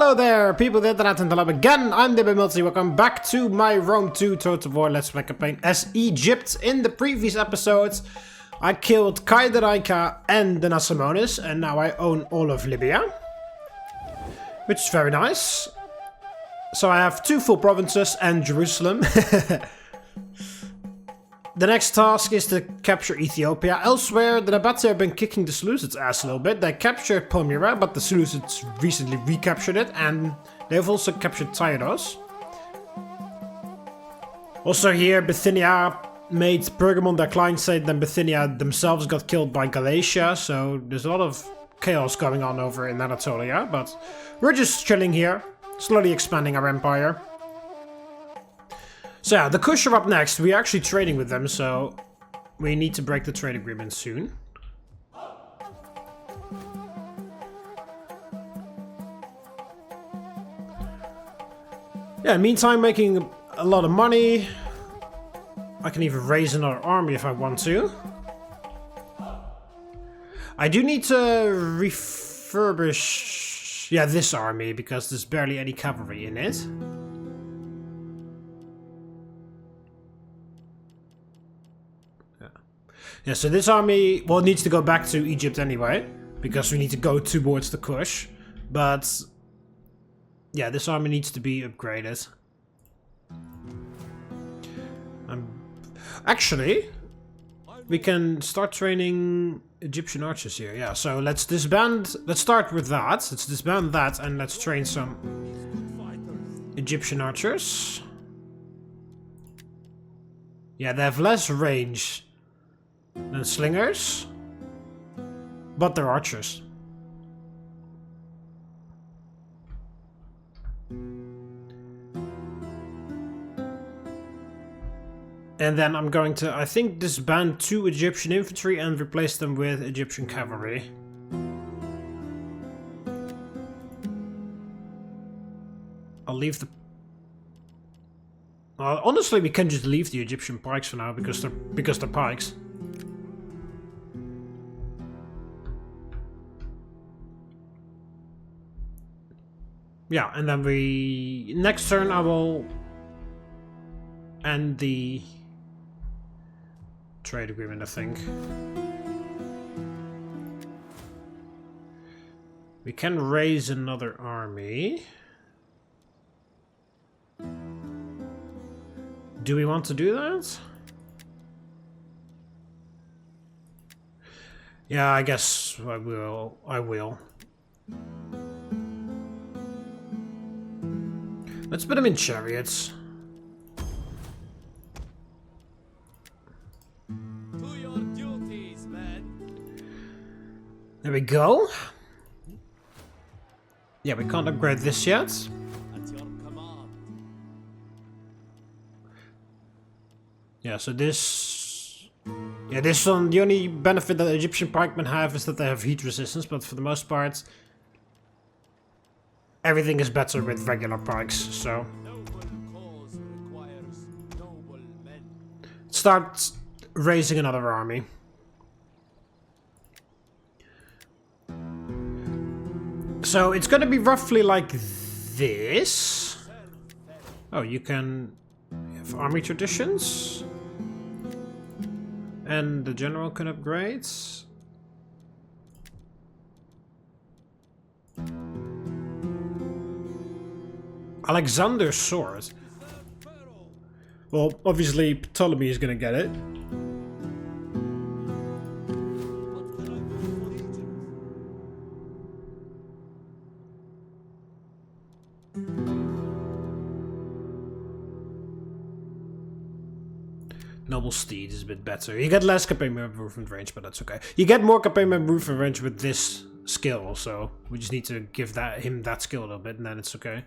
Hello there, people of the internet, and hello again. I'm TheMBmulti. Welcome back to my Rome 2 Total War Let's Play campaign as Egypt. In the previous episodes, I killed Kaidereika and the Nasamonis, and now I own all of Libya, which is very nice. So I have 2 full provinces and Jerusalem. The next task is to capture Ethiopia. Elsewhere, the Avete have been kicking the Seleucids' ass a little bit. They captured Palmyra, but the Seleucids recently recaptured it, and they've also captured Tyros. Also here, Bithynia made Pergamon their client state, then Bithynia themselves got killed by Galatia, so there's a lot of chaos going on over in Anatolia, but we're just chilling here, slowly expanding our empire. So yeah, the Kush are up next. We're actually trading with them, so we need to break the trade agreement soon. Yeah, meantime, making a lot of money. I can even raise another army if I want to. I do need to refurbish, yeah, this army, because there's barely any cavalry in it. Yeah, so this army, well, it needs to go back to Egypt anyway, because we need to go towards the Kush. But, yeah, this army needs to be upgraded. Actually, we can start training Egyptian archers here. Yeah, so let's disband, let's start with that. Let's disband that and let's train some Egyptian archers. Yeah, they have less range than slingers, but they're archers. And then I'm going to, I think, disband 2 Egyptian infantry and replace them with Egyptian cavalry. I'll leave the... honestly, we can just leave the Egyptian pikes for now because they're pikes. Yeah, and then next turn I will end the trade agreement, I think. We can raise another army. Do we want to do that? Yeah, I guess I will. Let's put them in chariots. To your duties, men. There we go. Yeah, we can't upgrade this yet. At your command. Yeah, so this... Yeah, this one, the only benefit that Egyptian pikemen have is that they have heat resistance, but for the most part, everything is better with regular pikes, so... Noble cause requires noble men. Start raising another army. So it's gonna be roughly like this. Oh, you can have army traditions. And the general can upgrade. Alexander's sword. Well, obviously Ptolemy is gonna get it. Noble Steed is a bit better. You get less campaign movement range, but that's okay. You get more campaign movement range with this skill, so we just need to give him that skill a little bit, and then it's okay.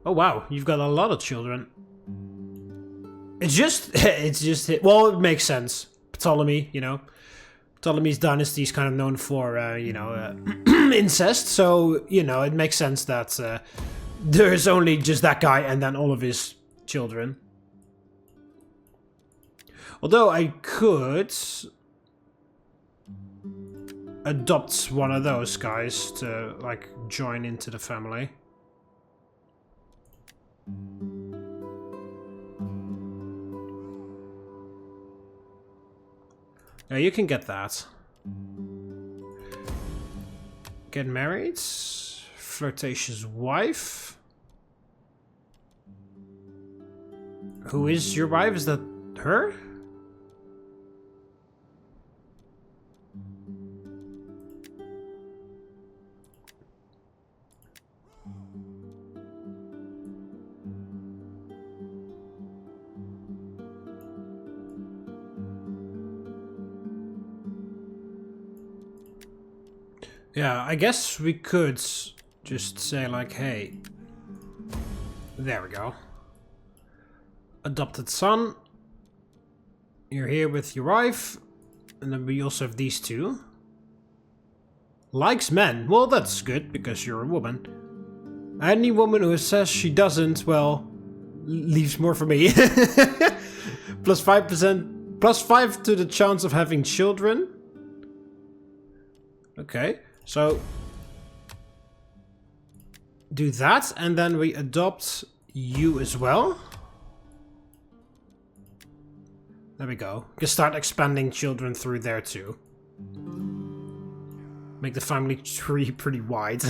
Oh wow, you've got a lot of children. It's just well, it makes sense. Ptolemy, you know, Ptolemy's dynasty is kind of known for incest, so you know it makes sense that there's only just that guy and then all of his children. Although I could adopt one of those guys to, like, join into the family. Yeah, you can get that. Get married. Flirtatious wife. Who is your wife? Is that her? Yeah, I guess we could just say like, hey, there we go. Adopted son, you're here with your wife, and then we also have these two. Likes men, well that's good, because you're a woman. Any woman who says she doesn't, well, leaves more for me. Plus 5%, plus 5 to the chance of having children. Okay. So, do that, and then we adopt you as well. There we go. We can start expanding children through there too. Make the family tree pretty wide.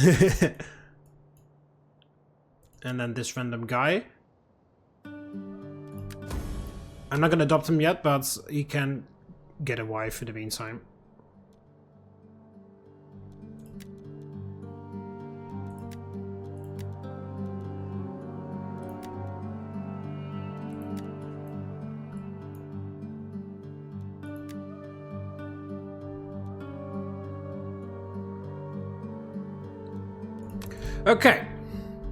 And then this random guy. I'm not gonna adopt him yet, but he can get a wife in the meantime. Okay,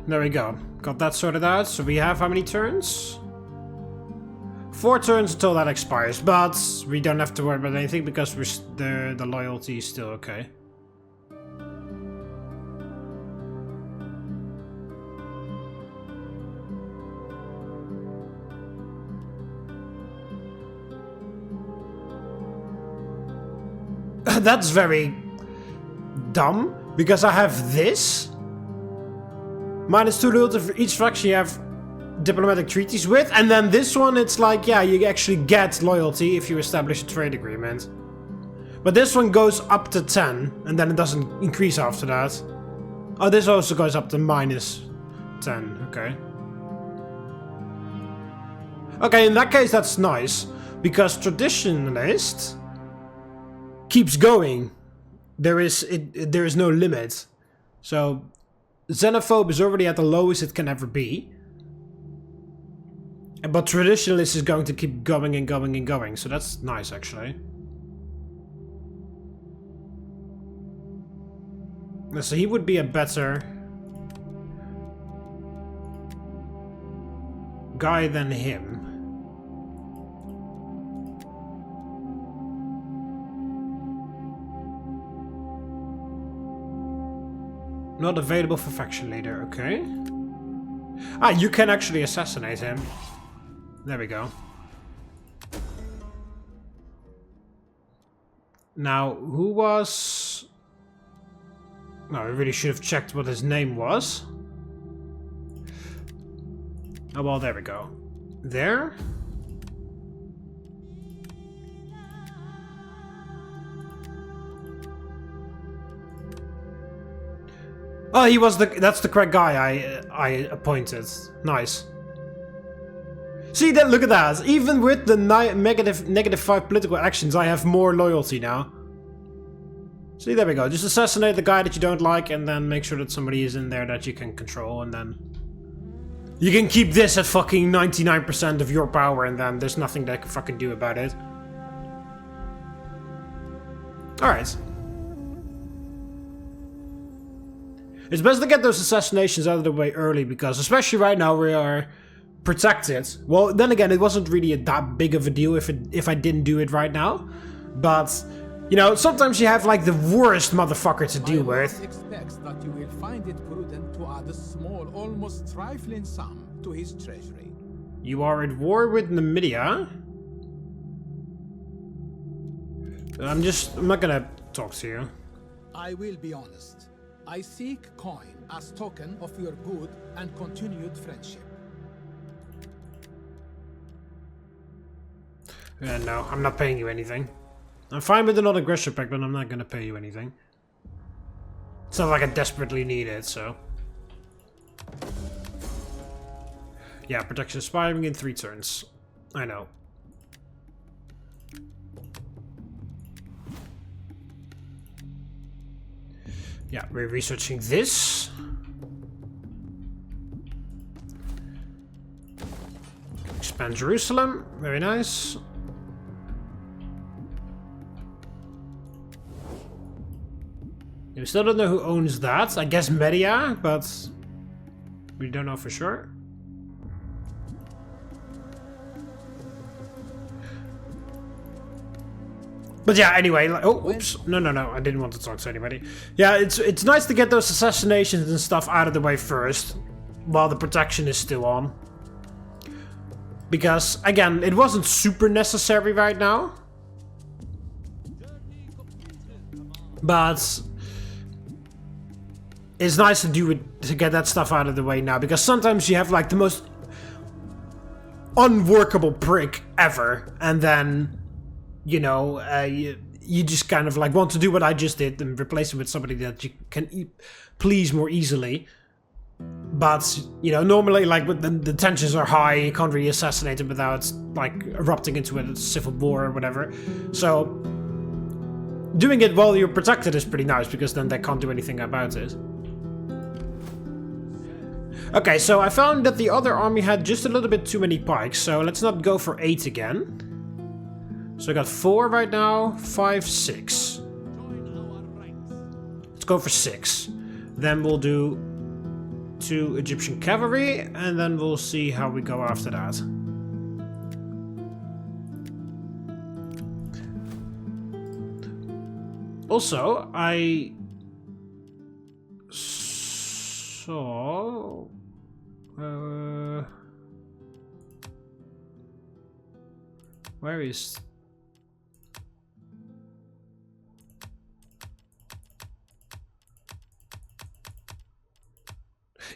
there we go. Got that sorted out. So we have how many turns? 4 turns until that expires, but we don't have to worry about anything because we're the loyalty is still okay. That's very dumb because I have this. -2 loyalty for each faction you have diplomatic treaties with, and then this one it's like, yeah, you actually get loyalty if you establish a trade agreement. But this one goes up to 10, and then it doesn't increase after that. Oh, this also goes up to -10, okay. Okay, in that case that's nice, because traditionalist keeps going. There is no limit. So xenophobe is already at the lowest it can ever be. But traditionalist is going to keep going and going and going. So that's nice, actually. So he would be a better guy than him. Not available for faction leader, okay. Ah, you can actually assassinate him. There we go. Now, who was... No, I really should have checked what his name was. Oh, well, there we go. There. Oh, he was that's the correct guy I appointed. Nice. See that? Look at that. Even with the -5 political actions, I have more loyalty now. See, there we go. Just assassinate the guy that you don't like, and then make sure that somebody is in there that you can control, and then you can keep this at fucking 99% of your power, and then there's nothing they can fucking do about it. All right. It's best to get those assassinations out of the way early, because especially right now we are protected. Well, then again, it wasn't really that big of a deal if I didn't do it right now. But, you know, sometimes you have like the worst motherfucker to deal with. Expects that you will find it prudent to add a small, almost trifling sum to his treasury. You are at war with Namibia. I'm not gonna talk to you. I will be honest. I seek coin as token of your good and continued friendship. No, I'm not paying you anything. I'm fine with the non-aggression pact, but I'm not gonna pay you anything. It's not like I desperately need it, so... Yeah, protection expiring in 3 turns. I know. Yeah, we're researching this. Expand Jerusalem. Very nice. We still don't know who owns that. I guess Media, but we don't know for sure. But yeah, anyway, like, oh, oops, no, I didn't want to talk to anybody. Yeah, it's nice to get those assassinations and stuff out of the way first, while the protection is still on. Because, again, it wasn't super necessary right now. But it's nice to do it, to get that stuff out of the way now, because sometimes you have like the most unworkable prick ever, and then, you know, you just kind of like want to do what I just did and replace it with somebody that you can please more easily. But, you know, normally, like, the tensions are high, you can't really assassinate them without, like, erupting into a civil war or whatever. So, doing it while you're protected is pretty nice, because then they can't do anything about it. Okay, so I found that the other army had just a little bit too many pikes, so let's not go for 8 again. So I got 4 right now, 5, 6. Let's go for 6. Then we'll do 2 Egyptian cavalry, and then we'll see how we go after that. Also, I saw... where is...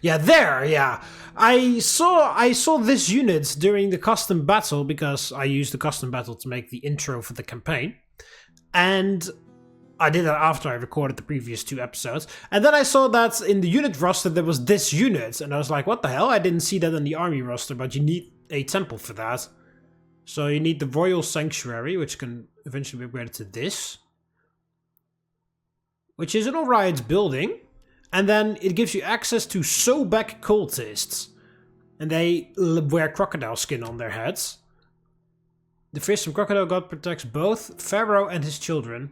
Yeah, there, yeah. I saw this unit during the custom battle, because I used the custom battle to make the intro for the campaign. And I did that after I recorded the previous 2 episodes. And then I saw that in the unit roster there was this unit. And I was like, what the hell? I didn't see that in the army roster, but you need a temple for that. So you need the Royal Sanctuary, which can eventually be upgraded to this. Which is an alright building. And then it gives you access to Sobek cultists. And they wear crocodile skin on their heads. The fearsome crocodile god protects both Pharaoh and his children.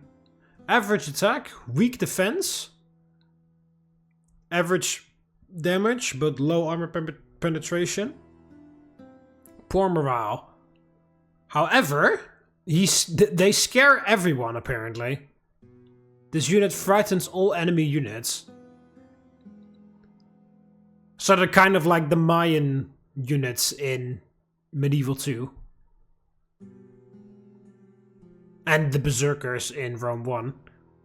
Average attack, weak defense. Average damage, but low armor penetration. Poor morale. However, they scare everyone apparently. This unit frightens all enemy units. So they're kind of like the Mayan units in Medieval 2. And the Berserkers in Rome 1.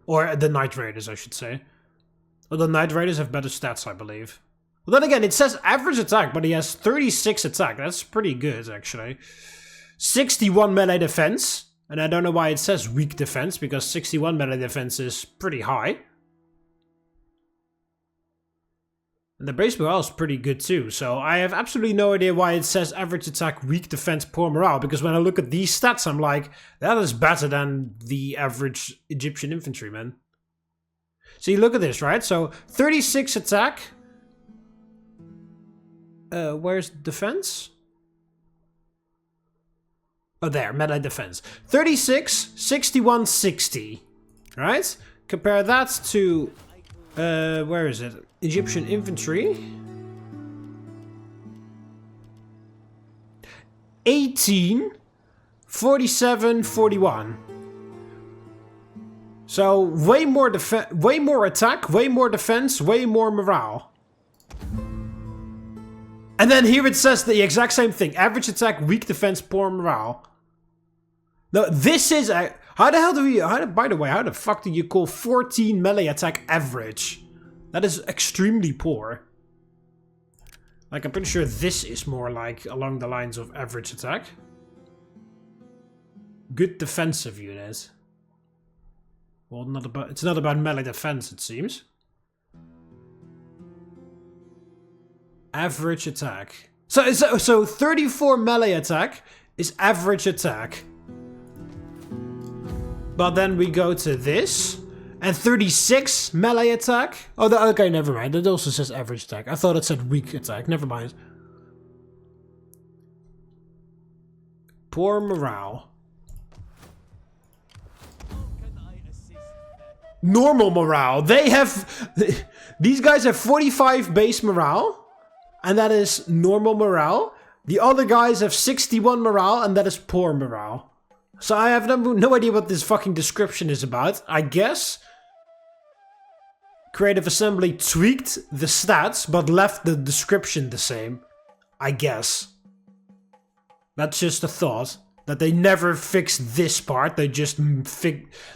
Or the Night Raiders, I should say. Well, the Night Raiders have better stats, I believe. Well, then again, it says average attack, but he has 36 attack. That's pretty good, actually. 61 melee defense. And I don't know why it says weak defense, because 61 melee defense is pretty high. And the base morale is pretty good too, so I have absolutely no idea why it says average attack, weak defense, poor morale, because when I look at these stats I'm like, that is better than the average Egyptian infantryman. So you look at this, right? So 36 attack. Where's defense? Oh, there, melee defense. 36, 61, 60. Right? Compare that to... where is it? Egyptian infantry. 18, 47, 41. So way more attack, way more defense, way more morale. And then here it says the exact same thing. Average attack, weak defense, poor morale. No, this is How the hell do we... by the way, how the fuck do you call 14 melee attack average? That is extremely poor. Like, I'm pretty sure this is more like along the lines of average attack. Good defensive unit. Well, it's not about melee defense, it seems. Average attack. So 34 melee attack is average attack. But then we go to this. And 36 melee attack? Oh, okay, never mind. That also says average attack. I thought it said weak attack. Never mind. Poor morale. Normal morale. They have... These guys have 45 base morale. And that is normal morale. The other guys have 61 morale. And that is poor morale. So I have no idea what this fucking description is about. I guess... Creative Assembly tweaked the stats, but left the description the same. I guess. That's just a thought. That they never fixed this part. They just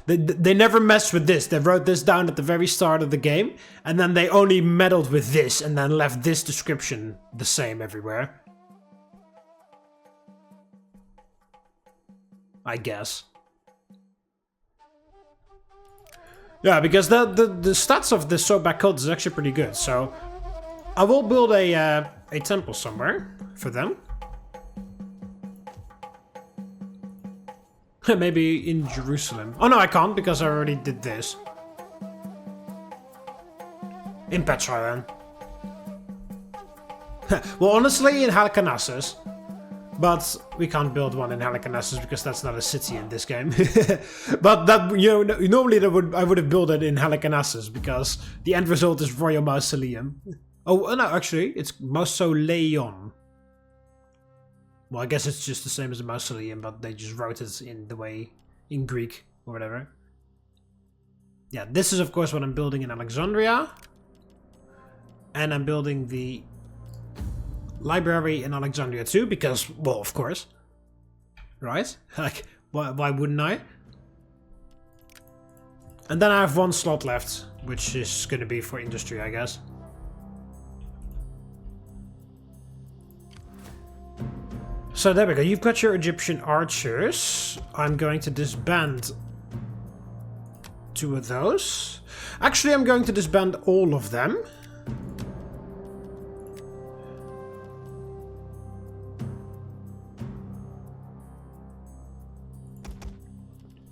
they never messed with this. They wrote this down at the very start of the game. And then they only meddled with this. And then left this description the same everywhere. I guess. Yeah, because the stats of the Sobak cult is actually pretty good. So I will build a temple somewhere for them. Maybe in Jerusalem. Oh no, I can't because I already did this. In Petra then. Well, honestly, in Halicarnassus. But we can't build one in Halicarnassus because that's not a city in this game. But that, you know, normally I would have built it in Halicarnassus because the end result is Royal Mausoleum. Oh no, actually, it's Mausoleon. Well, I guess it's just the same as a mausoleum, but they just wrote it in the way in Greek or whatever. Yeah, this is of course what I'm building in Alexandria, and I'm building the library in Alexandria too, because, well, of course. Right? Like, why wouldn't I? And then I have one slot left, which is going to be for industry, I guess. So there we go. You've got your Egyptian archers. I'm going to disband 2 of those. Actually, I'm going to disband all of them.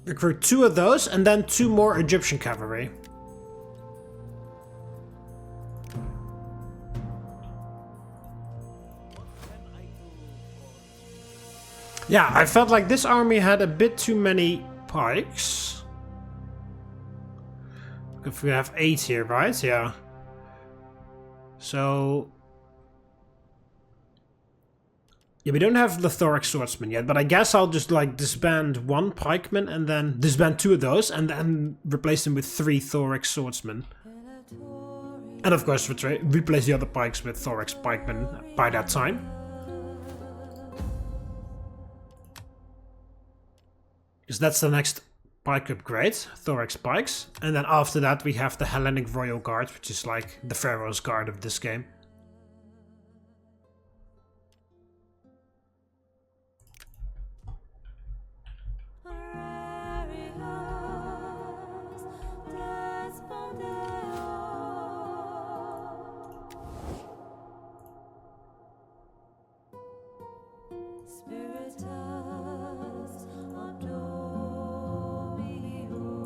Recruit 2 of those, and then 2 more Egyptian cavalry. Yeah, I felt like this army had a bit too many pikes. If we have 8 here, right? Yeah. So... yeah, we don't have Lethoric swordsman yet, but I guess I'll just like disband 1 pikeman and then disband 2 of those and then replace them with 3 Thoric swordsmen. And of course replace the other pikes with Thoric pikemen by that time. Because that's the next pike upgrade, Thoric's pikes. And then after that we have the Hellenic Royal Guard, which is like the Pharaoh's Guard of this game.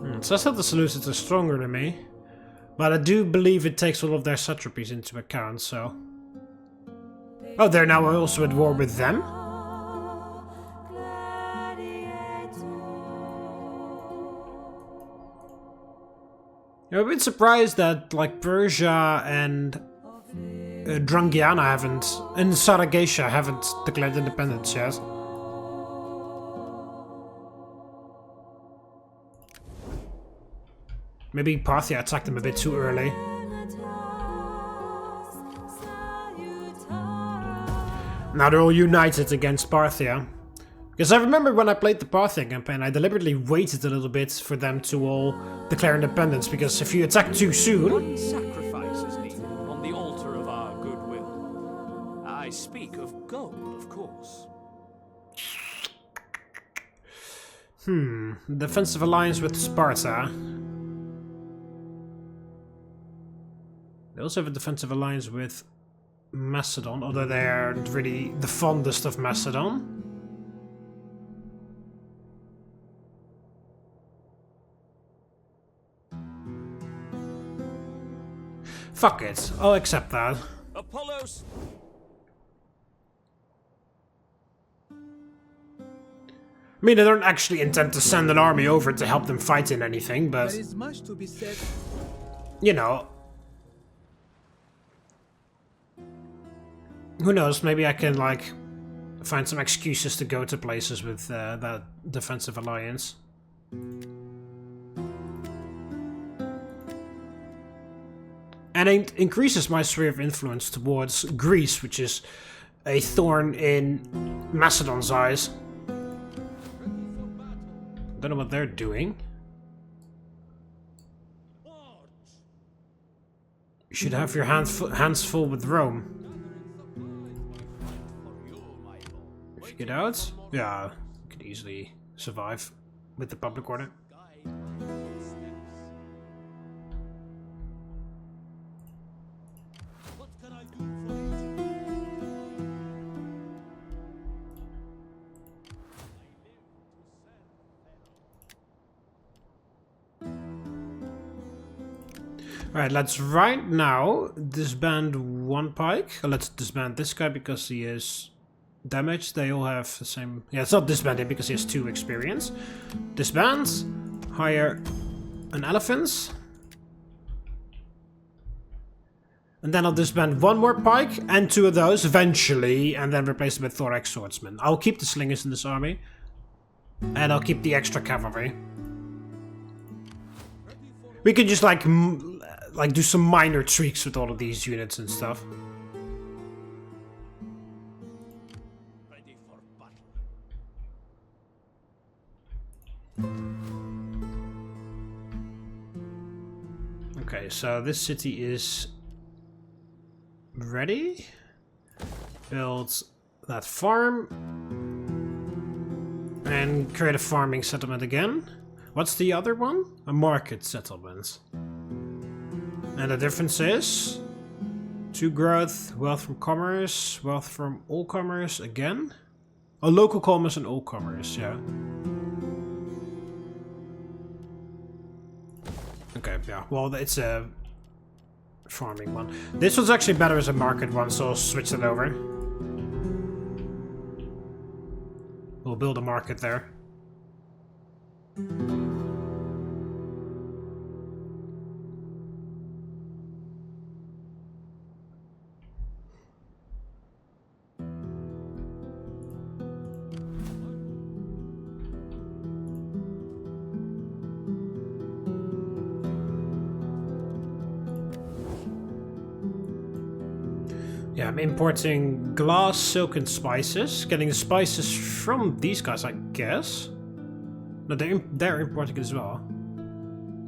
It says that the Seleucids are stronger than me, but I do believe it takes all of their satrapies into account, so... oh, they're now also at war with them? I'm a bit surprised that, like, Persia and Drangiana haven't, and Saragesha haven't declared independence yet. Maybe Parthia attacked them a bit too early. Now they're all united against Parthia. Because I remember when I played the Parthian campaign, I deliberately waited a little bit for them to all declare independence, because if you attack too soon... One sacrifice is needed on the altar of our goodwill. I speak of gold, of course. Defensive alliance with Sparta. They also have a defensive alliance with Macedon, although they aren't really the fondest of Macedon. Fuck it, I'll accept that. Apollos! I mean, I don't actually intend to send an army over to help them fight in anything, but... There is much to be said. You know... Who knows, maybe I can, like, find some excuses to go to places with that defensive alliance. And it increases my sphere of influence towards Greece, which is a thorn in Macedon's eyes. Don't know what they're doing. You should have your hands full with Rome. If you get out, yeah, you could easily survive with the public order. Alright, let's right now disband one pike. Let's disband this guy because he is damaged. They all have the same... Yeah, it's not disbanded because he has 2 experience. Disband, hire an elephant. And then I'll disband one more pike and 2 of those eventually, and then replace them with thorax swordsmen. I'll keep the slingers in this army. And I'll keep the extra cavalry. We could just like do some minor tweaks with all of these units and stuff. Ready for battle. Okay, so this city is ready. Build that farm. And create a farming settlement again. What's the other one? A market settlement. And the difference is 2 growth, wealth from commerce, wealth from all commerce again. Oh, local commerce and all commerce, yeah. Okay, yeah. Well, it's a farming one. This one's actually better as a market one, so I'll switch it over. We'll build a market there. Yeah, I'm importing glass, silk, and spices. Getting the spices from these guys, I guess. No, they're importing it as well.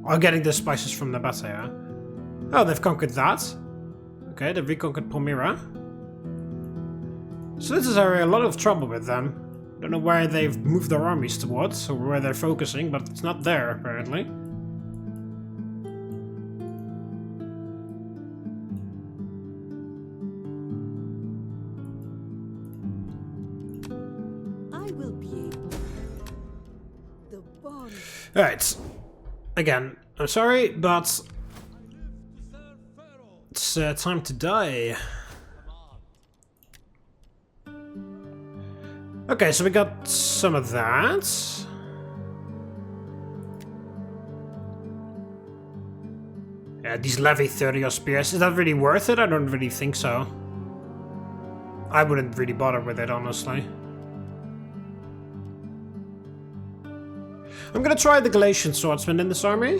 Oh, getting the spices from the Avete, yeah. Oh, they've conquered that. Okay, they've reconquered Palmyra. So this is a lot of trouble with them. Don't know where they've moved their armies towards, or where they're focusing, but it's not there, apparently. Alright. Again, I'm sorry, but it's time to die. Okay, so we got some of that. Yeah, these levy 30 spears. Is that really worth it? I don't really think so. I wouldn't really bother with it, honestly. I'm gonna try the Galatian swordsman in this army.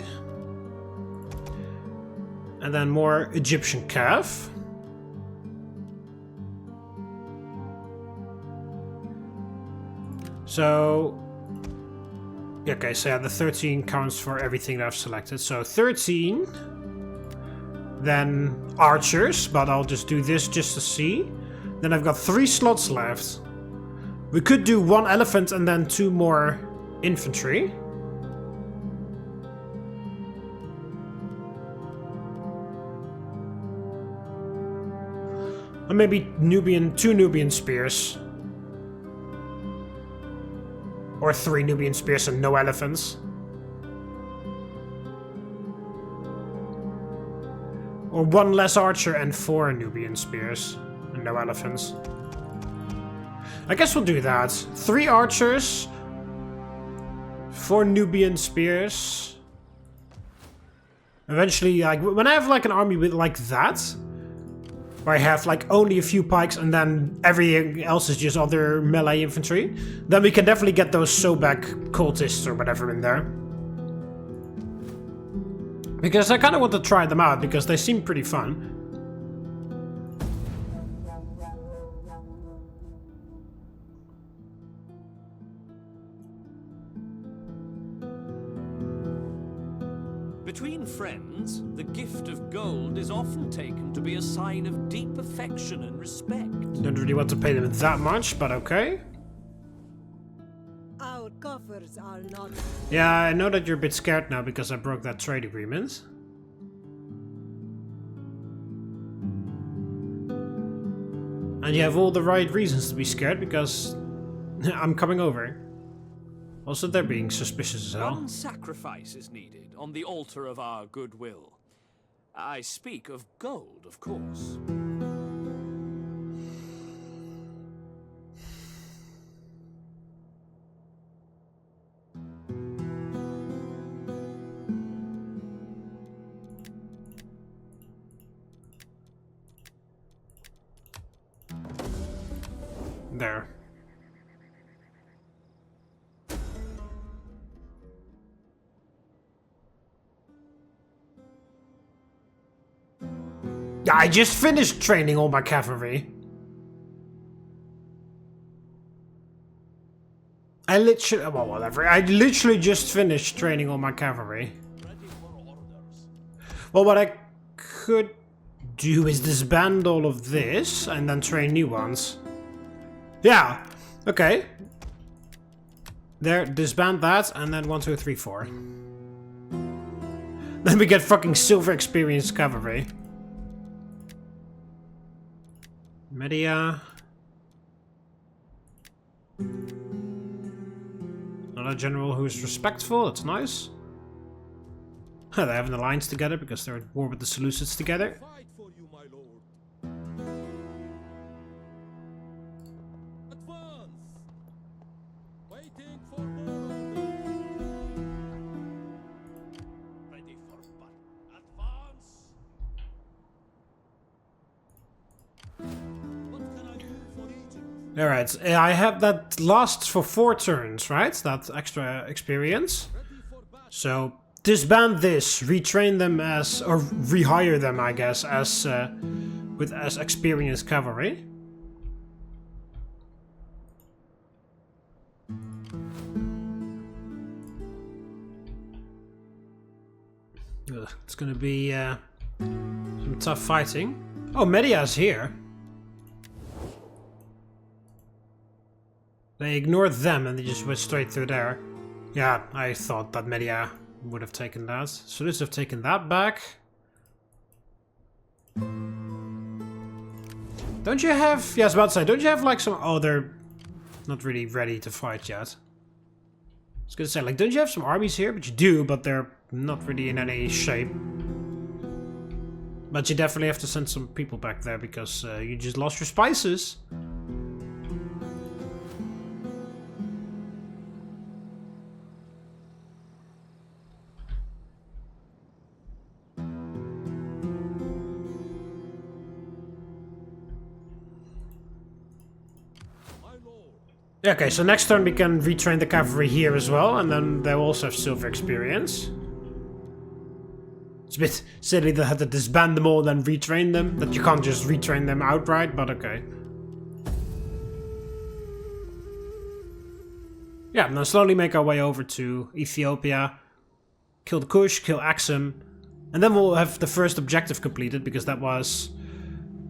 And then more Egyptian cav. So... Okay, so yeah, the 13 counts for everything that I've selected. So 13. Then archers, but I'll just do this just to see. Then I've got 3 slots left. We could do 1 elephant and then 2 more infantry. Or maybe two Nubian spears. Or 3 Nubian spears and no elephants. Or 1 less archer and 4 Nubian spears and no elephants. I guess we'll do that. 3 archers, 4 Nubian spears. Eventually, like when I have like an army with like that, where I have like only a few pikes and then everything else is just other melee infantry, then we can definitely get those Sobek cultists or whatever in there. Because I kind of want to try them out because they seem pretty fun. Between friends, the gift of gold is often taken to be a sign of deep affection and respect. Don't really want to pay them that much, but okay. Our coffers are not... Yeah, I know that you're a bit scared now because I broke that trade agreement. And you have all the right reasons to be scared because I'm coming over. Also, they're being suspicious as hell. One sacrifice is needed on the altar of our goodwill. I speak of gold, of course. There. Yeah, I just finished training all my cavalry. I literally, well, whatever. I literally just finished training all my cavalry. Well, what I could do is disband all of this and then train new ones. Yeah, okay. There, disband that, and then 1, 2, 3, 4. Then we get fucking silver experienced cavalry. Media. Another general who is respectful, that's nice. They have an alliance together because they're at war with the Seleucids together. Fight for you, my lord. Advance. Waiting for orders. Ready for battle. Advance. What can I do for Egypt? Alright, I have that lasts for 4 turns, right? That extra experience. Ready for battle. So disband this, retrain them as, or rehire them, I guess, as as experienced cavalry. Ugh, it's gonna be some tough fighting. Oh, Media's here. They ignored them and they just went straight through there. Yeah, I thought that Media would have taken that. So let's have taken that back. Don't you have... Yeah, I was about to say, don't you have like some... Oh, they're not really ready to fight yet. I was gonna say, like, don't you have some armies here? But you do, but they're not really in any shape. But you definitely have to send some people back there because you just lost your spices. Yeah, okay, so next turn we can retrain the cavalry here as well, and then they'll also have silver experience. It's a bit silly to have to disband them all and then retrain them, that you can't just retrain them outright, but okay. Yeah, now slowly make our way over to Ethiopia, kill the Kush, kill Axum, and then we'll have the first objective completed, because that was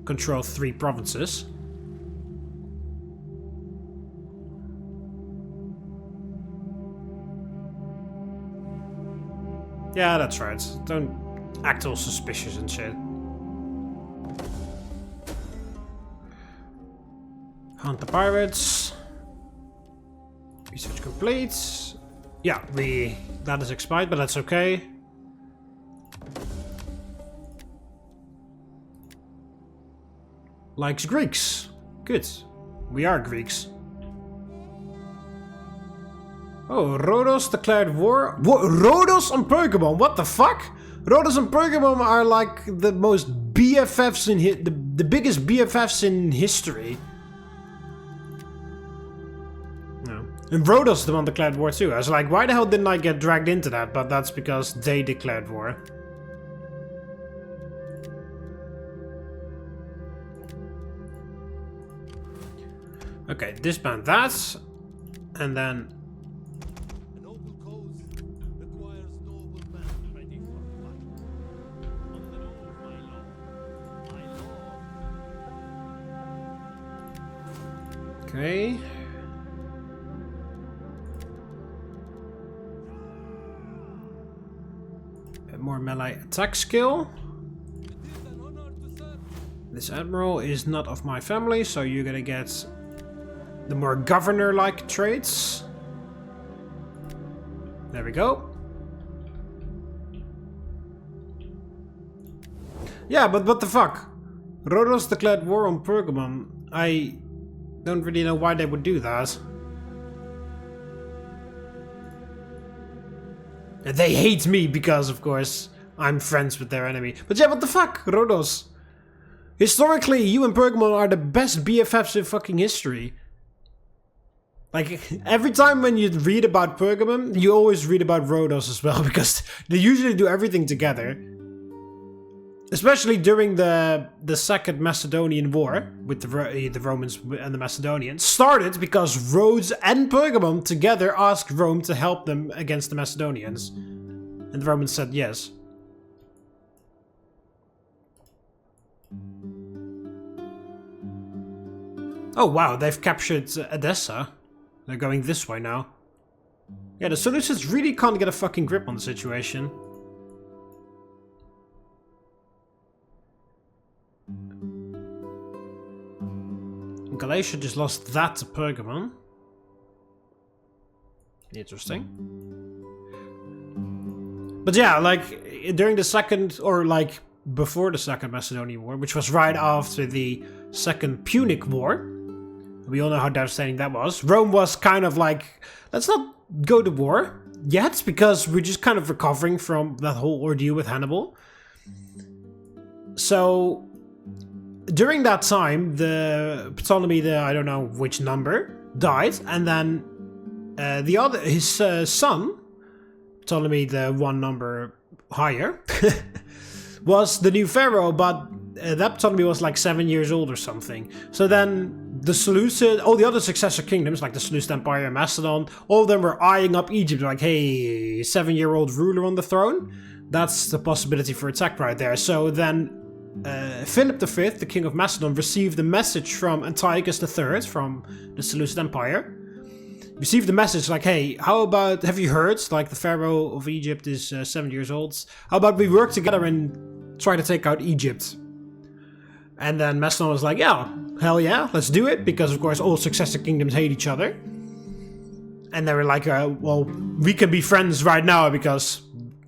control 3 provinces. Yeah, that's right. Don't act all suspicious and shit. Hunt the pirates. Research complete. Yeah, that is expired, but that's okay. Likes Greeks. Good. We are Greeks. Oh, Rhodos declared war. Rhodos and Pergamon. What the fuck? Rhodos and Pergamon are like the most BFFs in the biggest BFFs in history. No. And Rhodos the one declared war too. I was like, why the hell didn't I get dragged into that? But that's because they declared war. Okay, disband that. And then okay. More melee attack skill. This admiral is not of my family, so you're gonna get the more governor-like traits. There we go. Yeah, but what the fuck? Rhodos declared war on Pergamon. I don't really know why they would do that. And they hate me because, of course, I'm friends with their enemy. But yeah, what the fuck, Rhodos? Historically, you and Pergamon are the best BFFs in fucking history. Like, every time when you read about Pergamon, you always read about Rhodos as well, because they usually do everything together. Especially during the Second Macedonian War, with the Romans and the Macedonians, started because Rhodes and Pergamon together asked Rome to help them against the Macedonians. And the Romans said yes. Oh wow, they've captured Edessa. They're going this way now. Yeah, the Seleucids really can't get a fucking grip on the situation. Galatia just lost that to Pergamon. Interesting. But yeah, like, during the second, or like, before the Second Macedonian War, which was right after the Second Punic War, we all know how devastating that was. Rome was kind of like, let's not go to war yet, because we're just kind of recovering from that whole ordeal with Hannibal. So during that time, the Ptolemy, I don't know which number, died, and then his son, Ptolemy, the one number higher, was the new pharaoh, but that Ptolemy was like 7 years old or something. So then the Seleucid, all the other successor kingdoms, like the Seleucid Empire and Macedon, all of them were eyeing up Egypt, like, hey, 7-year-old ruler on the throne? That's the possibility for attack right there. So then Philip V, the king of Macedon, received a message from Antiochus III from the Seleucid Empire. Received the message like, hey, how about, have you heard, like, the pharaoh of Egypt is 7 years old? How about we work together and try to take out Egypt? And then Macedon was like, yeah, hell yeah, let's do it, because of course all successor kingdoms hate each other. And they were like, well, we can be friends right now because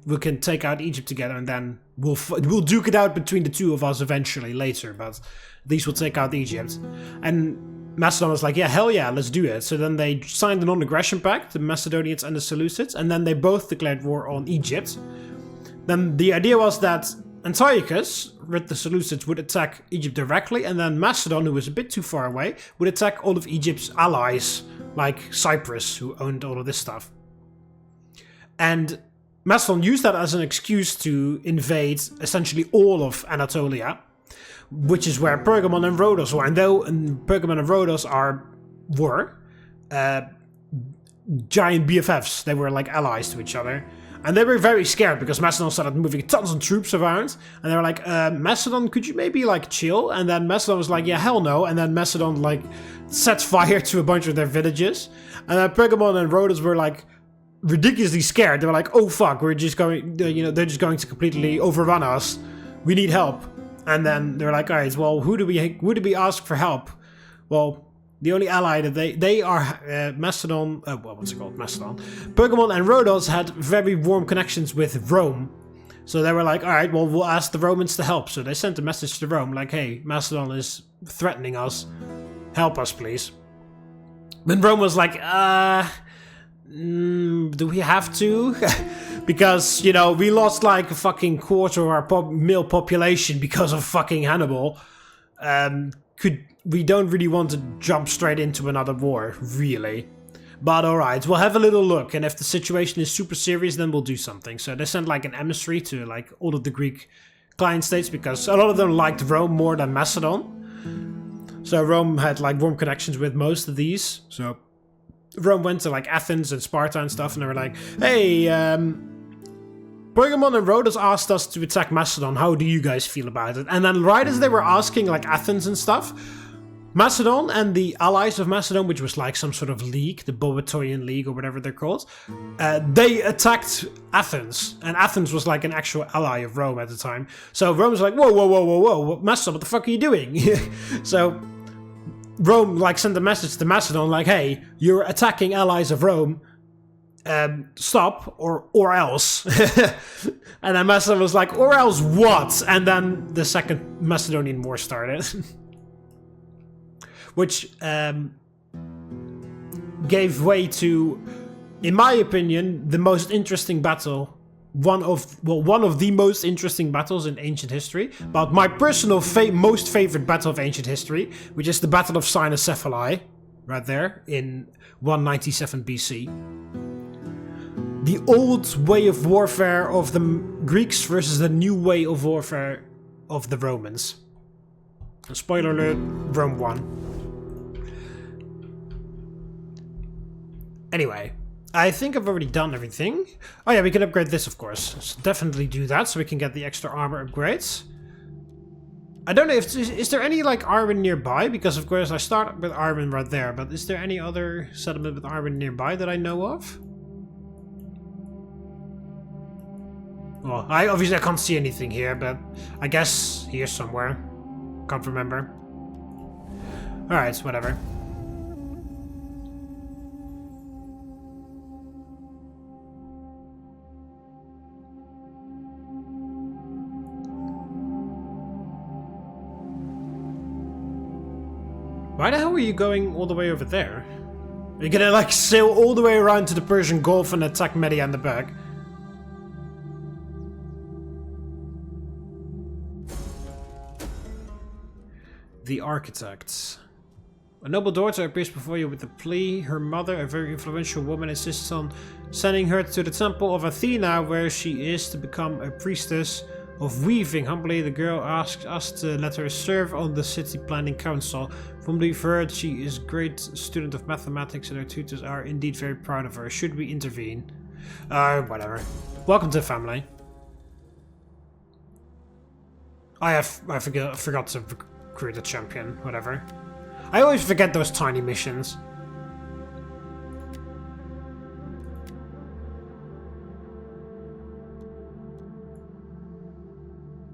we can take out Egypt together, and then we'll duke it out between the two of us eventually later, but at least we'll take out Egypt. And Macedon was like, yeah, hell yeah, let's do it. So then they signed a non-aggression pact, the Macedonians and the Seleucids, and then they both declared war on Egypt. Then the idea was that Antiochus, with the Seleucids, would attack Egypt directly, and then Macedon, who was a bit too far away, would attack all of Egypt's allies, like Cyprus, who owned all of this stuff. And Macedon used that as an excuse to invade essentially all of Anatolia, which is where Pergamon and Rhodos were. And though Pergamon and Rhodos were, giant BFFs. They were like allies to each other. And they were very scared because Macedon started moving tons of troops around. And they were like, Macedon, could you maybe like chill? And then Macedon was like, yeah, hell no. And then Macedon like set fire to a bunch of their villages. And then Pergamon and Rhodes were like ridiculously scared. They were like, oh fuck, we're just going, they're just going to completely overrun us. We need help. And then they're like, alright, well, who do we ask for help? Well, the only ally that they are Macedon, what's it called? Macedon. Pergamon and Rhodos had very warm connections with Rome. So they were like, alright, well, we'll ask the Romans to help. So they sent a message to Rome like, hey, Macedon is threatening us. Help us, please. Then Rome was like, do we have to? Because, we lost like a fucking quarter of our male population because of fucking Hannibal. We don't really want to jump straight into another war, really. But alright, we'll have a little look, and if the situation is super serious, then we'll do something. So they sent like an emissary to like all of the Greek client states, because a lot of them liked Rome more than Macedon. So Rome had like warm connections with most of these. So Rome went to like Athens and Sparta and stuff, and they were like, hey, Pergamon and Rhodes asked us to attack Macedon. How do you guys feel about it? And then right as they were asking like Athens and stuff, Macedon and the allies of Macedon, which was like some sort of league, the Boeotian League or whatever they're called, they attacked Athens. And Athens was like an actual ally of Rome at the time. So Rome was like, whoa, Macedon, what the fuck are you doing? So Rome like sent a message to Macedon like, hey, you're attacking allies of Rome. Stop or else. And then Macedon was like, or else what? And then the Second Macedonian War started. Which gave way to, in my opinion, the most interesting battle. One of the most interesting battles in ancient history. But my personal most favorite battle of ancient history, which is the Battle of Cynocephali, right there, in 197 BC. The old way of warfare of the Greeks versus the new way of warfare of the Romans. Spoiler alert, Rome won. Anyway, I think I've already done everything. Oh yeah, we can upgrade this, of course. So definitely do that, so we can get the extra armor upgrades. I don't know if... Is there any, like, iron nearby? Because, of course, I start with iron right there. But is there any other settlement with iron nearby that I know of? Well, obviously I can't see anything here, but I guess here somewhere. Can't remember. Alright, whatever. Why the hell are you going all the way over there? Are you gonna like sail all the way around to the Persian Gulf and attack Media in the back? The Architects. A noble daughter appears before you with a plea. Her mother, a very influential woman, insists on sending her to the temple of Athena, where she is to become a priestess of weaving. Humbly, the girl asks us to let her serve on the city planning council. From what we've heard, she is a great student of mathematics and her tutors are indeed very proud of her. Should we intervene? Whatever. Welcome to the family. I forgot to recruit a champion. Whatever. I always forget those tiny missions.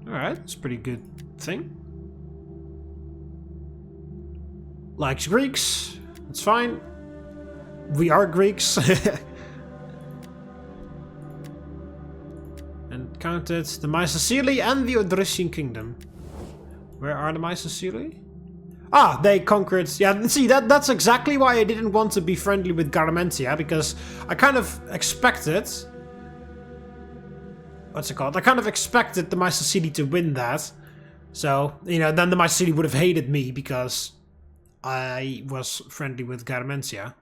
Alright, that's a pretty good thing. Likes Greeks. That's fine. We are Greeks. And counted the Mycecili and the Odrysian kingdom. Where are the Mycecili? Ah, they conquered... Yeah, see, that's exactly why I didn't want to be friendly with Garmentia, because I kind of expected... What's it called? I kind of expected the Mycecili to win that. So, then the Mycecili would have hated me because I was friendly with Garmentia.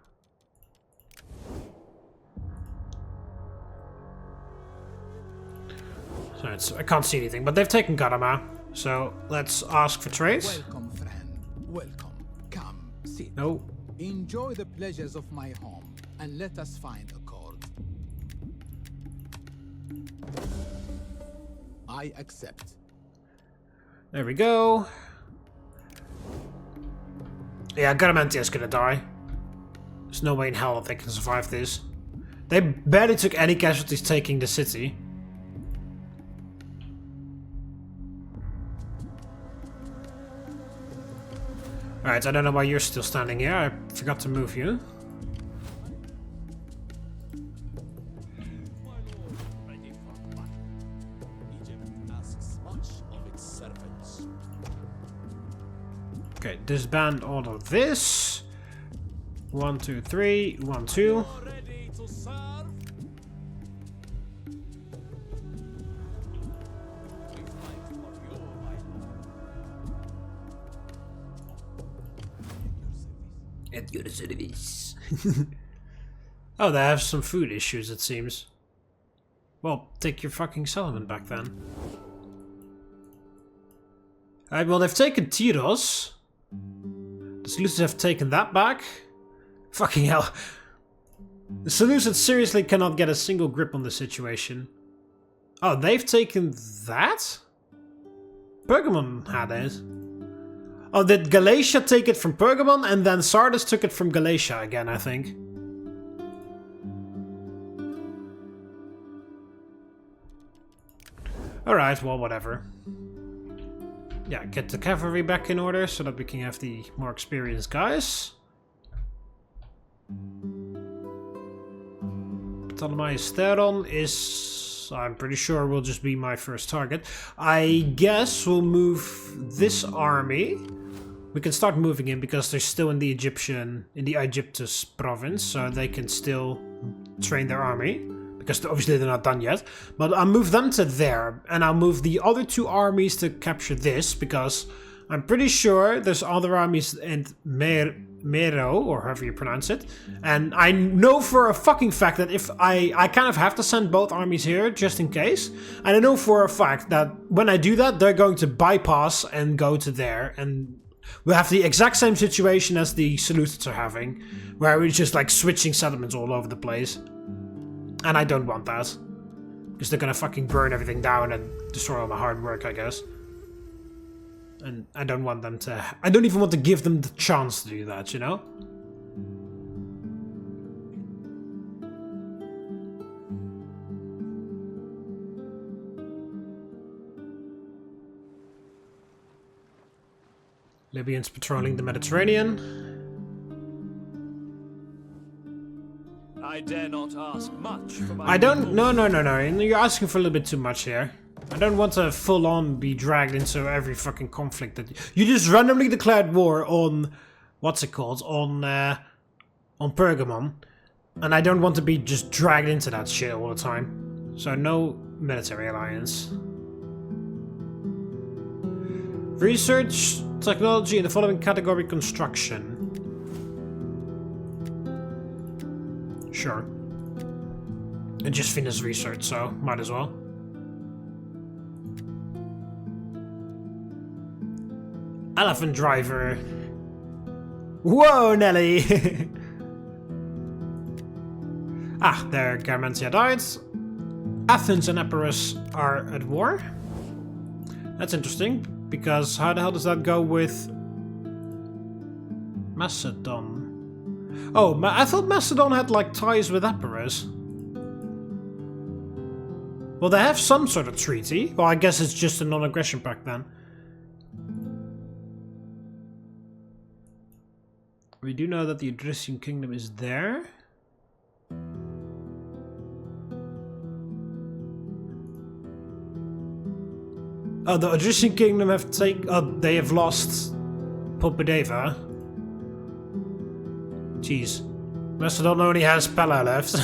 So I can't see anything, but they've taken Garama. So let's ask for trade. Welcome, friend. Welcome. Come, sit. No. Enjoy the pleasures of my home. and let us find accord. I accept. There we go. Yeah, Garamantia's gonna die. There's no way in hell that they can survive this. They barely took any casualties taking the city. Alright, I don't know why you're still standing here. I forgot to move you. Okay, disband all of this. 1, 2, 3, 1, 2. At your service. Oh, they have some food issues, it seems. Well, take your fucking settlement back then. Alright, well, they've taken Tyros. The Seleucids have taken that back. Fucking hell. The Seleucids seriously cannot get a single grip on the situation. Oh, they've taken that? Pergamon had it. Oh, did Galatia take it from Pergamon and then Sardis took it from Galatia again, I think. Alright, well, whatever. Yeah, get the cavalry back in order so that we can have the more experienced guys. Ptolemaios Theron is, I'm pretty sure, will just be my first target. I guess we'll move this army. We can start moving in because they're still in the Aegyptus province, so they can still train their army. Because obviously they're not done yet. But I'll move them to there. And I'll move the other two armies to capture this. Because I'm pretty sure there's other armies in Mero, or however you pronounce it. And I know for a fucking fact that if I kind of have to send both armies here, just in case. And I know for a fact that when I do that, they're going to bypass and go to there. And we'll have the exact same situation as the Seleucids are having. Where we're just like switching settlements all over the place. And I don't want that. Because they're gonna fucking burn everything down and destroy all my hard work, I guess. And I don't want them to... I don't even want to give them the chance to do that, you know? Libyans patrolling the Mediterranean. I dare not ask much for my I don't... people. No. You're asking for a little bit too much here. I don't want to full-on be dragged into every fucking conflict that... You just randomly declared war on... What's it called? On Pergamon. And I don't want to be just dragged into that shit all the time. So no military alliance. Research technology in the following category: construction. Sure. I just finished research, so might as well. Elephant driver. Whoa, Nelly! Ah, there Garmentia died. Athens and Epirus are at war. That's interesting, because how the hell does that go with Macedon? Oh, I thought Macedon had, like, ties with Epirus. Well, they have some sort of treaty. Well, I guess it's just a non-aggression pact then. We do know that the Odrysian kingdom is there. Oh, the Odrysian kingdom have they have lost Popedeva. Jeez. Macedon only has Pella left.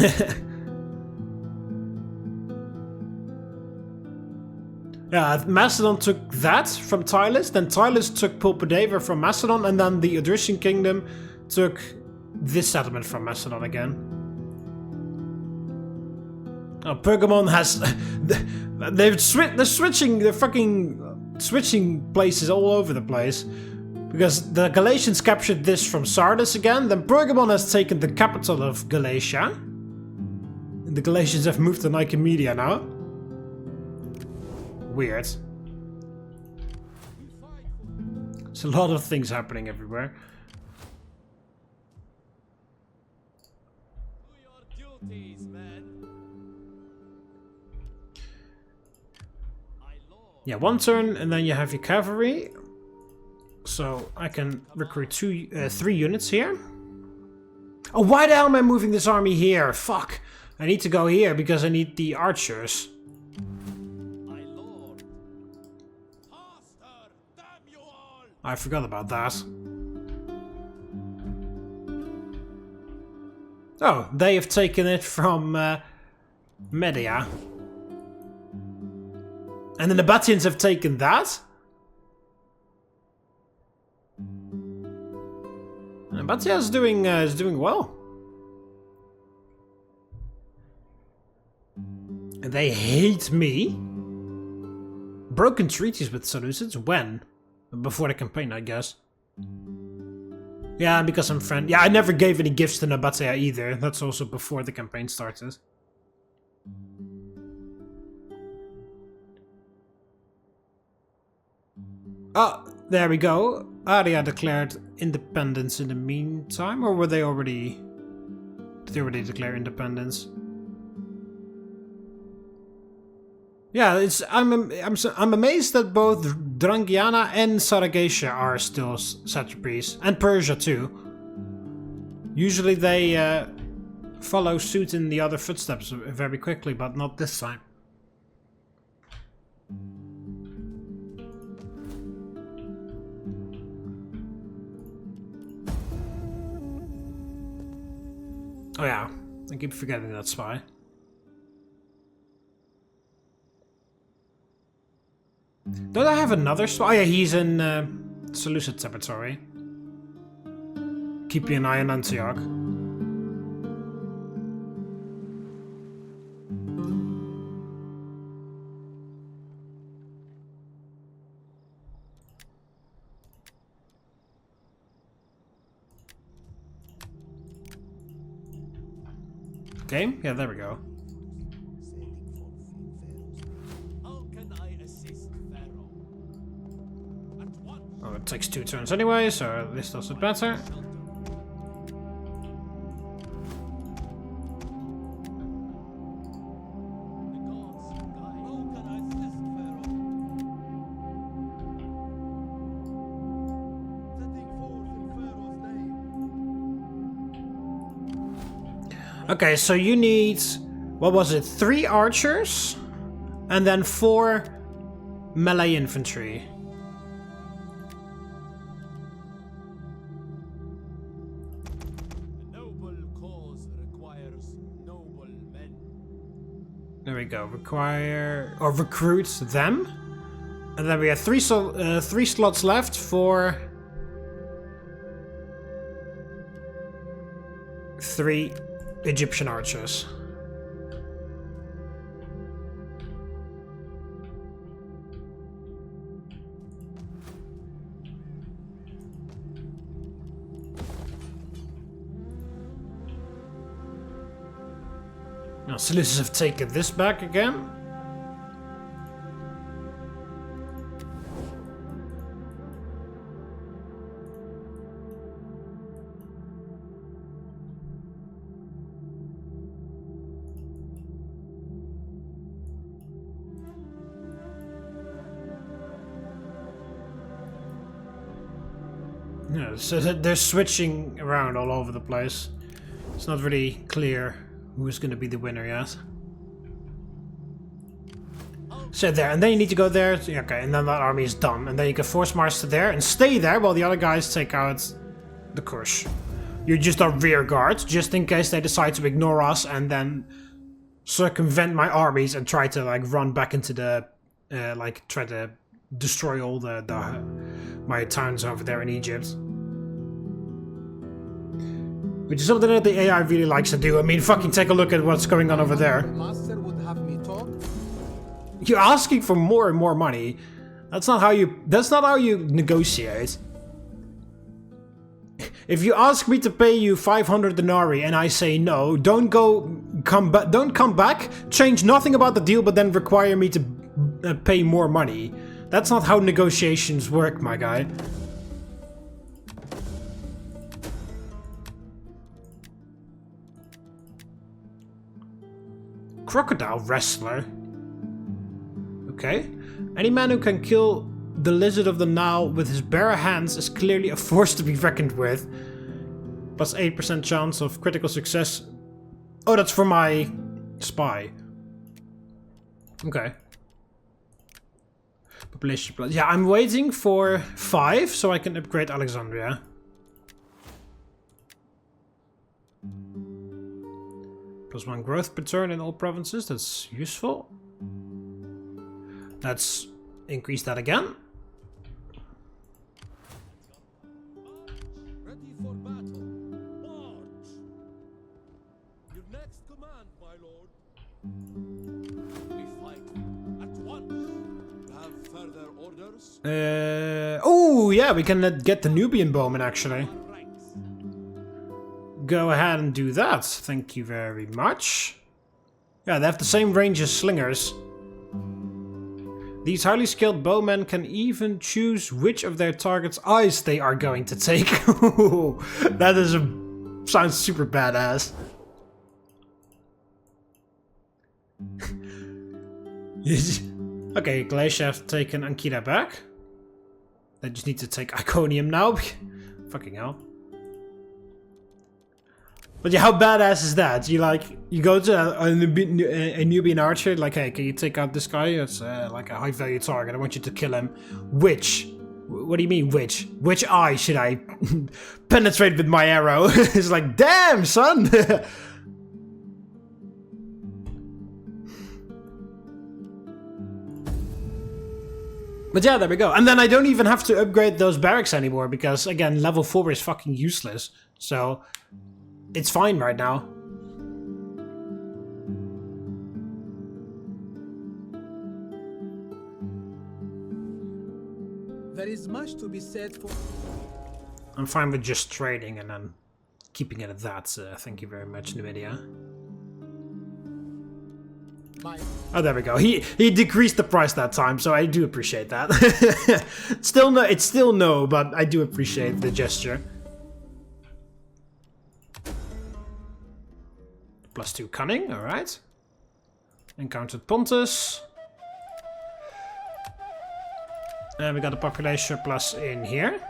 Yeah, Macedon took that from Tylis, then Tylis took Popedeva from Macedon, and then the Odrysian kingdom took this settlement from Macedon again. Oh, Pergamon has... they're fucking switching places all over the place. Because the Galatians captured this from Sardis again, then Pergamon has taken the capital of Galatia. And the Galatians have moved to Nicomedia now. Weird. There's a lot of things happening everywhere. Yeah, one turn and then you have your cavalry. So I can recruit 3 units here. Oh, why the hell am I moving this army here? Fuck. I need to go here because I need the archers. I forgot about that. Oh, they have taken it from Media. And the Nabateans have taken that? Nabatea is doing well. And they hate me. Broken treaties with Seleucids? When? Before the campaign, I guess. Yeah, because I'm friend. Yeah, I never gave any gifts to Nabatea either. That's also before the campaign started. Oh, there we go. Aria declared independence in the meantime, or were they already? Did they already declare independence? Yeah, I'm amazed that both Drangiana and Saragesha are still satrapies, and Persia too. Usually they follow suit in the other footsteps very quickly, but not this time. Oh yeah, I keep forgetting that spy. Don't I have another spy? Oh yeah, he's in Seleucid territory. Keeping an eye on Antioch. Okay, yeah, there we go. Oh, it takes 2 turns anyway, so this does it better. Okay, so you need, what was it, 3 archers? And then 4 melee infantry. There we go. Require or recruit them, and then we have 3 slots left for 3 Egyptian archers. Now, Seleucids have taken this back again. Yeah, so they're switching around all over the place. It's not really clear who's going to be the winner yet. So there, and then you need to go there. Okay, and then that army is done. And then you can force march to there and stay there while the other guys take out the Kush. You're just a rear guard, just in case they decide to ignore us and then circumvent my armies and try to like run back into the, like try to destroy all my towns over there in Egypt. Which is something that the AI really likes to do. I mean, fucking take a look at what's going on over there. Master would have me talk. You're asking for more and more money. That's not how you negotiate. If you ask me to pay you 500 denarii and I say no, don't come back, change nothing about the deal, but then require me to pay more money. That's not how negotiations work, my guy. Crocodile wrestler. Okay. Any man who can kill the lizard of the Nile with his bare hands is clearly a force to be reckoned with. Plus 8% chance of critical success. Oh, that's for my spy. Okay. Population plus. Yeah, I'm waiting for 5 so I can upgrade Alexandria. Plus 1 growth per turn in all provinces. That's useful. Let's increase that again. Ready for battle. March. Your next command, my lord. We fight at once. Have further orders? Oh, yeah, we can get the Nubian bowman actually. Go ahead and do that. Thank you very much. Yeah, they have the same range as slingers. These highly skilled bowmen can even choose which of their target's eyes they are going to take. That is sounds super badass. Okay, Glacier have taken Ankita back. They just need to take Iconium now. Fucking hell. But yeah, how badass is that? You go to a Nubian archer, like, hey, can you take out this guy? It's like a high value target. I want you to kill him. Which? What do you mean, which? Which eye should I penetrate with my arrow? It's like, damn, son! But yeah, there we go. And then I don't even have to upgrade those barracks anymore, because, again, level 4 is fucking useless. So it's fine right now. There is much to be said for... I'm fine with just trading and then keeping it at that. Thank you very much, NVIDIA. Oh, there we go. He decreased the price that time, so I do appreciate that. It's still no, but I do appreciate the gesture. +2 cunning, alright. Encountered Pontus. And we got a population plus in here.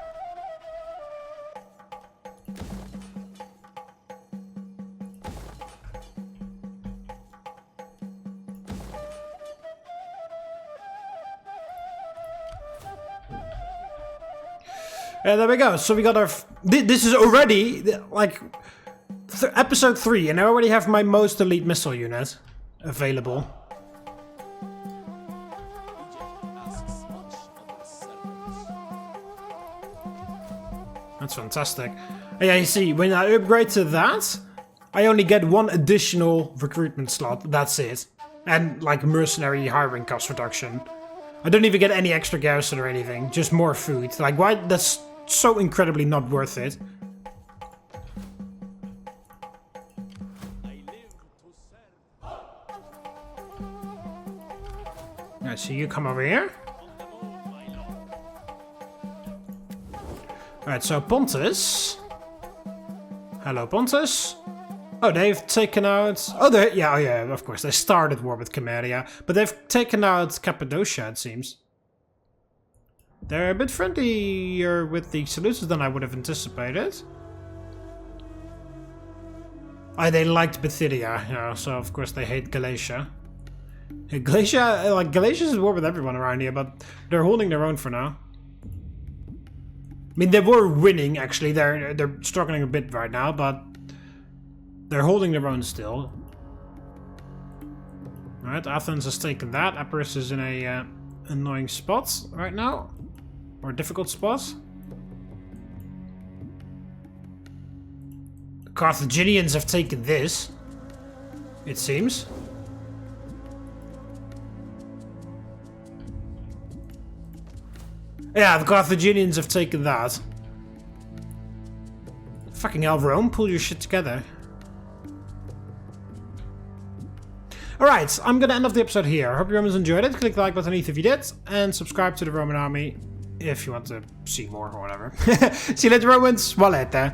And there we go. So we got our... This is already, like... episode 3, and I already have my most elite missile unit available. That's fantastic. And yeah, you see, when I upgrade to that, I only get 1 additional recruitment slot. That's it. And like mercenary hiring cost reduction. I don't even get any extra garrison or anything, just more food. Like, why? That's so incredibly not worth it. Alright, so you come over here. Alright, so Pontus. Hello, Pontus. Oh, they've taken out... Oh, yeah, of course. They started war with Cameria, but they've taken out Cappadocia, it seems. They're a bit friendlier with the Seleucids than I would have anticipated. Oh, they liked Bithynia, yeah, so of course they hate Galatia. Galatia's at war with everyone around here, but they're holding their own for now. I mean, they were winning, actually. They're struggling a bit right now, but they're holding their own still. Alright, Athens has taken that. Epirus is in a annoying spot right now. Or a difficult spot. The Carthaginians have taken this, it seems. Yeah, the Carthaginians have taken that. Fucking hell, Rome, pull your shit together. Alright, I'm gonna end off the episode here. Hope you Romans enjoyed it. Click the like button underneath if you did, and subscribe to the Roman army if you want to see more or whatever. See you later, Romans. Well, later.